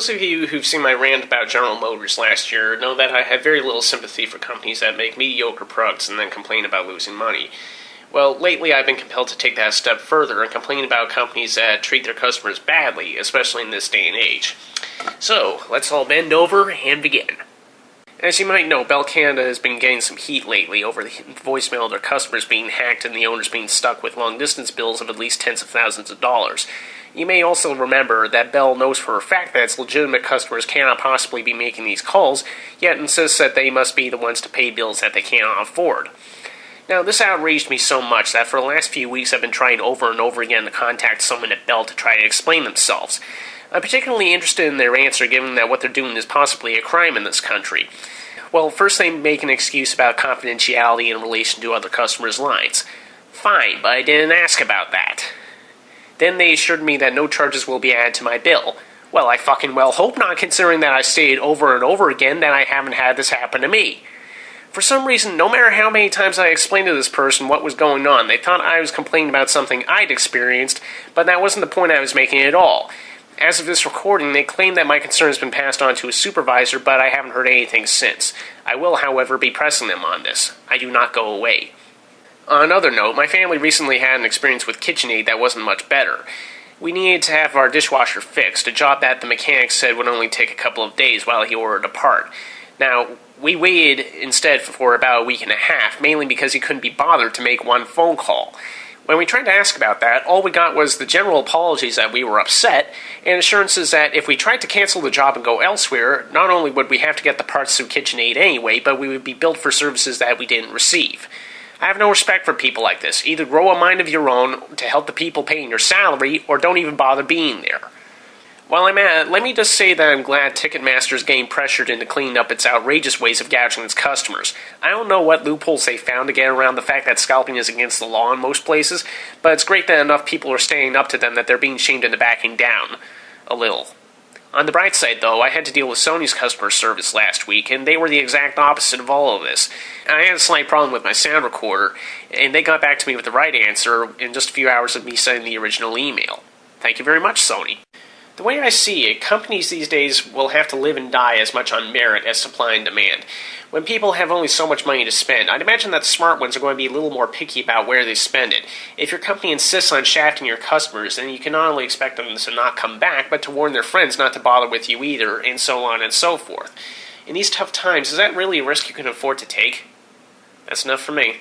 those of you who've seen my rant about General Motors last year know that I have very little sympathy for companies that make mediocre products and then complain about losing money. Well, lately I've been compelled to take that a step further and complain about companies that treat their customers badly, especially in this day and age. So, let's all bend over and begin. As you might know, Bell Canada has been getting some heat lately over the voicemail of their customers being hacked and the owners being stuck with long-distance bills of at least tens of thousands of dollars. You may also remember that Bell knows for a fact that its legitimate customers cannot possibly be making these calls, yet insists that they must be the ones to pay bills that they cannot afford. Now, this outraged me so much that for the last few weeks I've been trying over and over again to contact someone at Bell to try to explain themselves. I'm particularly interested in their answer, given that what they're doing is possibly a crime in this country. Well, first they make an excuse about confidentiality in relation to other customers' lines. Fine, but I didn't ask about that. Then they assured me that no charges will be added to my bill. Well, I fucking well hope not, considering that I stated over and over again that I haven't had this happen to me. For some reason, no matter how many times I explained to this person what was going on, they thought I was complaining about something I'd experienced, but that wasn't the point I was making at all. As of this recording, they claim that my concern has been passed on to a supervisor, but I haven't heard anything since. I will, however, be pressing them on this. I do not go away. On another note, my family recently had an experience with KitchenAid that wasn't much better. We needed to have our dishwasher fixed, a job that the mechanic said would only take a couple of days while he ordered a part. Now, we waited instead for about a week and a half, mainly because he couldn't be bothered to make one phone call. When we tried to ask about that, all we got was the general apologies that we were upset, and assurances that if we tried to cancel the job and go elsewhere, not only would we have to get the parts through KitchenAid anyway, but we would be billed for services that we didn't receive. I have no respect for people like this. Either grow a mind of your own to help the people paying your salary, or don't even bother being there. While I'm at it, let me just say that I'm glad Ticketmaster is getting pressured into cleaning up its outrageous ways of gouging its customers. I don't know what loopholes they found to get around the fact that scalping is against the law in most places, but it's great that enough people are standing up to them that they're being shamed into backing down. A little. On the bright side, though, I had to deal with Sony's customer service last week, and they were the exact opposite of all of this. I had a slight problem with my sound recorder, and they got back to me with the right answer in just a few hours of me sending the original email. Thank you very much, Sony. The way I see it, companies these days will have to live and die as much on merit as supply and demand. When people have only so much money to spend, I'd imagine that the smart ones are going to be a little more picky about where they spend it. If your company insists on shafting your customers, then you can not only expect them to not come back, but to warn their friends not to bother with you either, and so on and so forth. In these tough times, is that really a risk you can afford to take? That's enough for me.